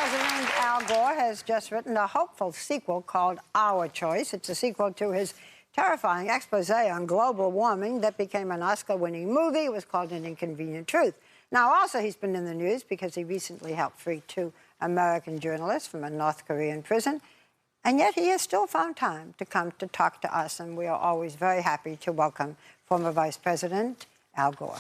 President Al Gore has just written a hopeful sequel called Our Choice. It's a sequel to his terrifying expose on global warming that became an Oscar-winning movie. It was called An Inconvenient Truth. Now, also, he's been in the news because he recently helped free 2 American journalists from a North Korean prison. And yet he has still found time to come to talk to us, and we are always very happy to welcome former Vice President Al Gore.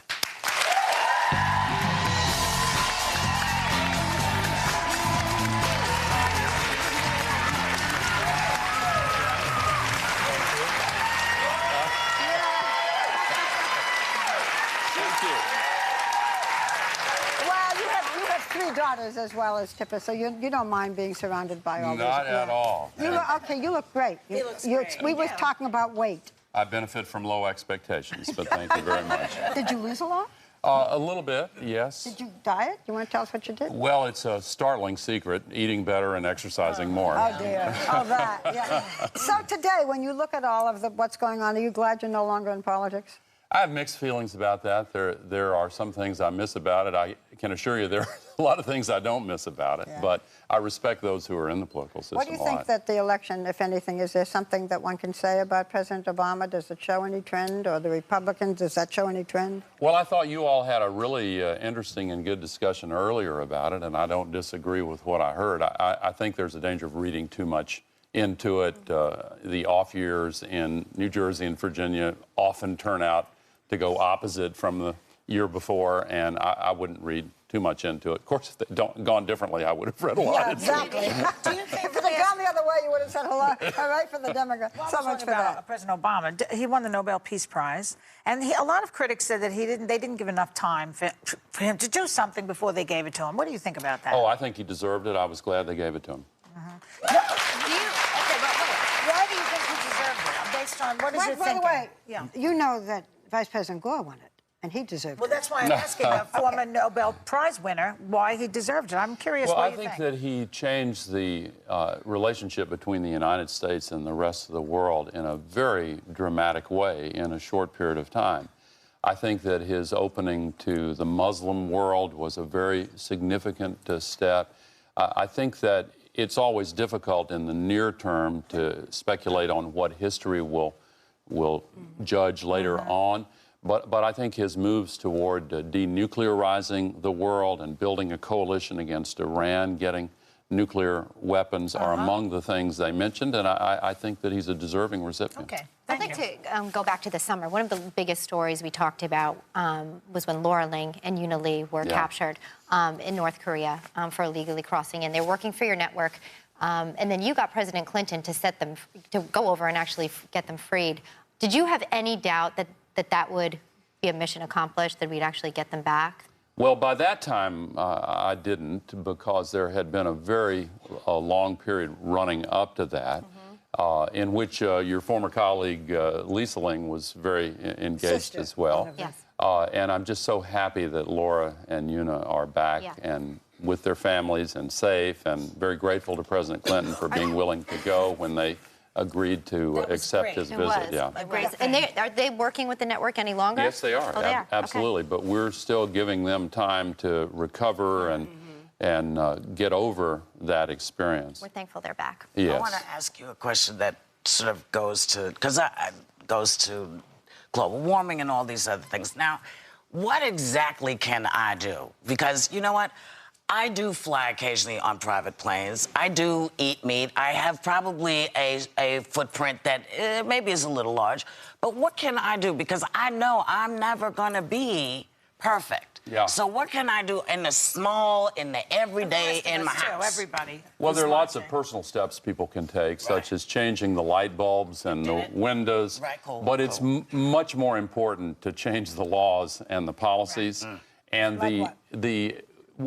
Daughters as well as Tipper, so you don't mind being surrounded by all these. Not at all. You look great. He looks great. We were talking about weight. I benefit from low expectations, but thank you very much. Did you lose a lot? A little bit, yes. Did you diet? You want to tell us what you did? Well, it's a startling secret, eating better and exercising more. Oh, dear. Oh, that, yeah. So today, when you look at all of what's going on, are you glad you're no longer in politics? I have mixed feelings about that. There are some things I miss about it. I can assure you there are a lot of things I don't miss about it, but I respect those who are in the political system. What do you think that the election, if anything, is there something that one can say about President Obama? Does it show any trend? Or the Republicans, does that show any trend? Well, I thought you all had a really interesting and good discussion earlier about it, and I don't disagree with what I heard. I think there's a danger of reading too much into it. The off years in New Jersey and Virginia often turn out to go opposite from the year before, and I wouldn't read too much into it. Of course, if they'd gone differently, I would have read a lot. Yeah, exactly. Do you think if it had gone the other way, you would have said hello? All right for the Democrats. Well, so much for that. President Obama, he won the Nobel Peace Prize, and a lot of critics said that they didn't give enough time for him to do something before they gave it to him. What do you think about that? Oh, I think he deserved it. I was glad they gave it to him. Why do you think he deserved it? Based on what is your thinking? By the way, you know that Vice President Gore won it, and he deserved it. Well, that's why I'm asking a former Nobel Prize winner why he deserved it. I'm curious what you think. Well, I think that he changed the relationship between the United States and the rest of the world in a very dramatic way in a short period of time. I think that his opening to the Muslim world was a very significant step. I think that it's always difficult in the near term to speculate on what history will judge later on. But I think his moves toward denuclearizing the world and building a coalition against Iran, getting nuclear weapons are among the things they mentioned, and I think that he's a deserving recipient. Okay. I'd like to go back to the summer. One of the biggest stories we talked about was when Laura Ling and Una Lee were captured in North Korea for illegally crossing in. They're working for your network. And then you got President Clinton to go over and actually get them freed. Did you have any doubt that would be a mission accomplished, that we'd actually get them back? Well, by that time, I didn't, because there had been a very long period running up to that, in which your former colleague, Lisa Ling, was very engaged as well. Yes. And I'm just so happy that Laura and Una are back and with their families and safe, and very grateful to President Clinton for being willing to go when they agreed to accept his visit. And are they working with the network any longer? Yes, they are. Oh, they are. Absolutely. Okay. But we're still giving them time to recover and get over that experience. We're thankful they're back. Yes. I want to ask you a question that sort of goes to, goes to global warming and all these other things. Now, what exactly can I do? Because you know what? I do fly occasionally on private planes. I do eat meat. I have probably a footprint that maybe is a little large. But what can I do? Because I know I'm never going to be perfect. Yeah. So what can I do in the small, in the everyday, in my house? Everybody. Well, there are lots of personal steps people can take, such as changing the light bulbs and the windows. Right, cool. But it's much more important to change the laws and the policies. And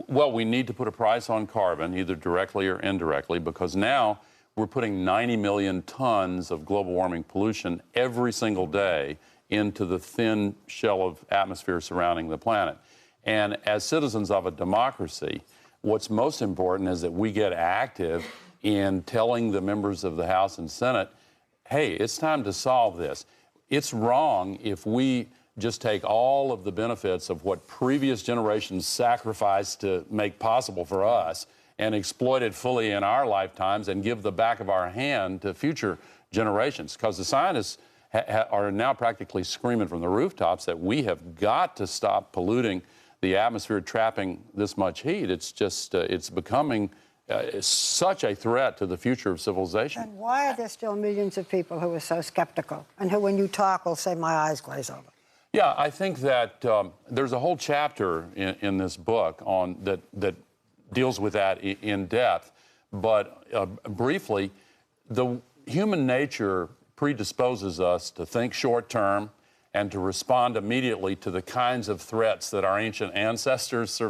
well, we need to put a price on carbon, either directly or indirectly, because now we're putting 90 million tons of global warming pollution every single day into the thin shell of atmosphere surrounding the planet. And as citizens of a democracy, what's most important is that we get active in telling the members of the House and Senate, hey, it's time to solve this. It's wrong if we just take all of the benefits of what previous generations sacrificed to make possible for us and exploit it fully in our lifetimes and give the back of our hand to future generations. Because the scientists are now practically screaming from the rooftops that we have got to stop polluting the atmosphere, trapping this much heat. It's just, it's becoming such a threat to the future of civilization. And why are there still millions of people who are so skeptical and who, when you talk, will say, my eyes glaze over? Yeah, I think that there's a whole chapter in this book on that deals with that in depth. But briefly, the human nature predisposes us to think short term and to respond immediately to the kinds of threats that our ancient ancestors survived.